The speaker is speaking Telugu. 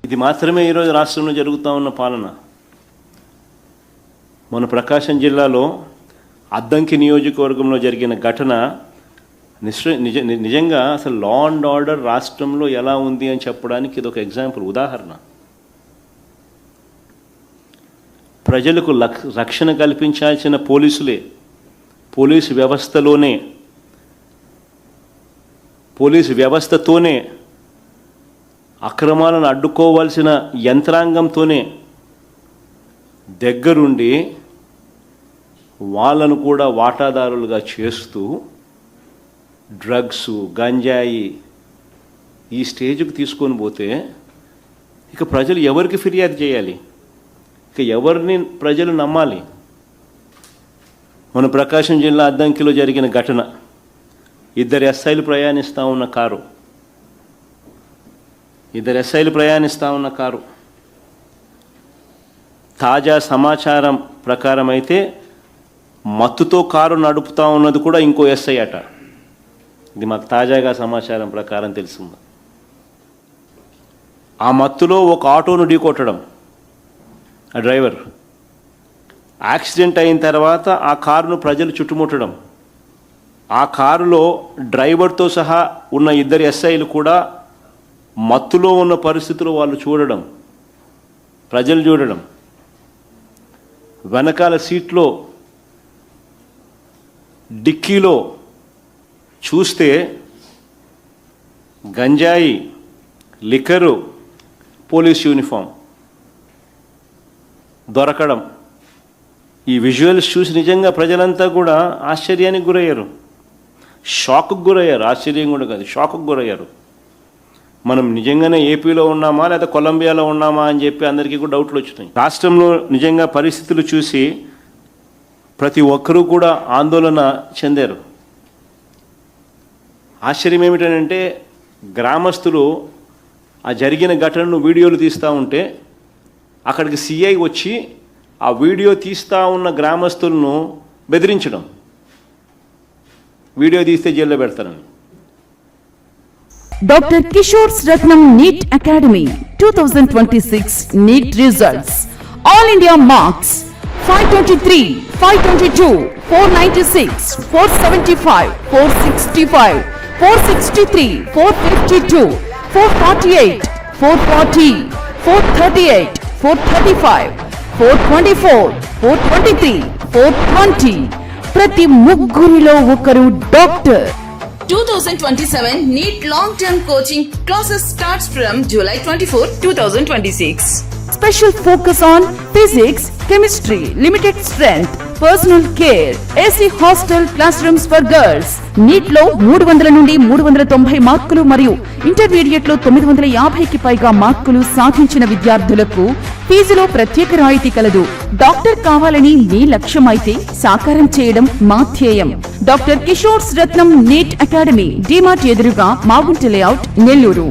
ఇది మాత్రమే ఈరోజు రాష్ట్రంలో జరుగుతూ ఉన్న పాలన. మన ప్రకాశం జిల్లాలో అద్దంకి నియోజకవర్గంలో జరిగిన ఘటన నిజంగా అసలు లా అండ్ ఆర్డర్ రాష్ట్రంలో ఎలా ఉంది అని చెప్పడానికి ఇది ఒక ఎగ్జాంపుల్, ఉదాహరణ. ప్రజలకు రక్షణ కల్పించాల్సిన పోలీసులే పోలీసు వ్యవస్థతోనే అక్రమాలను అడ్డుకోవాల్సిన యంత్రాంగంతోనే దగ్గరుండి వాళ్ళను కూడా వాటాదారులుగా చేస్తూ డ్రగ్స్, గంజాయి ఈ స్టేజ్కి తీసుకొని పోతే ఇక ప్రజలు ఎవరికి ఫిర్యాదు చేయాలి? ఇక ఎవరిని ప్రజలు నమ్మాలి? మన ప్రకాశం జిల్లా అద్దంకిలో జరిగిన ఘటన, 2 ఎస్ఐలు ప్రయాణిస్తూ ఉన్న కారు. తాజా సమాచారం ప్రకారం అయితే మత్తుతో కారు నడుపుతూ ఉన్నది కూడా ఇంకో ఎస్ఐ అట. ఇది మాకు తాజాగా సమాచారం ప్రకారం తెలిసింది. ఆ మత్తులో ఒక ఆటోను ఢీకొట్టడం, ఆ డ్రైవర్ యాక్సిడెంట్ అయిన తర్వాత ఆ కారును ప్రజలు చుట్టుముట్టడం, ఆ కారులో డ్రైవర్తో సహా ఉన్న 2 ఎస్ఐలు కూడా మత్తులో ఉన్న పరిస్థితులు వాళ్ళు చూడడం, ప్రజలు చూడడం. వెనకాల సీట్లో డిక్కీలో చూస్తే గంజాయి, లిక్కరు, పోలీస్ యూనిఫామ్ దొరకడం. ఈ విజువల్స్ చూసి నిజంగా ప్రజలంతా కూడా ఆశ్చర్యానికి గురయ్యారు, షాక్కు గురయ్యారు. ఆశ్చర్యం కూడా కాదు, షాక్కు గురయ్యారు. మనం నిజంగానే ఏపీలో ఉన్నామా లేదా కొలంబియాలో ఉన్నామా అని చెప్పి అందరికీ కూడా డౌట్లు వచ్చినాయి. రాష్ట్రంలో నిజంగా పరిస్థితులు చూసి ప్రతి ఒక్కరూ కూడా ఆందోళన చెందారు. ఆశ్చర్యం ఏమిటంటే గ్రామస్తులు ఆ జరిగిన ఘటనను వీడియోలు తీస్తూ ఉంటే అక్కడికి సిఐ వచ్చి ఆ వీడియో తీస్తూ ఉన్న గ్రామస్తులను బెదిరించడం, వీడియో తీస్తే జైల్లో పెడతారని. Dr. Kishore's Ratnam NEET Academy 2026 NEET results. All India marks 523, 522, 496, 475, 465, 463, 452, 448, 440, 438, 435, 424, 423, 420. ప్రతి ముగ్గురిలో ఒకరు doctor. 2027 NEET long-term coaching classes starts from July 24, 2026. Special focus on physics, chemistry, limited strength, personal care, AC hostel classrooms for girls. NEET లో 300 నుండి 390 మార్కులు మరియు ఇంటర్మీడియట్ లో 950కి పైగా మార్కులు సాధించిన విద్యార్థులకు ఫీజులో ప్రత్యేక రాయితీ కలదు. డాక్టర్ కావాలని మీ లక్ష్యమైతే సాకారం చేయడం మా ధ్యేయం. డాక్టర్ కిషోర్స్ రత్నం NEET అకాడమీ, డిమార్ట్ ఎదురుగా, మాగుంట లేఅవుట్, నెల్లూరు.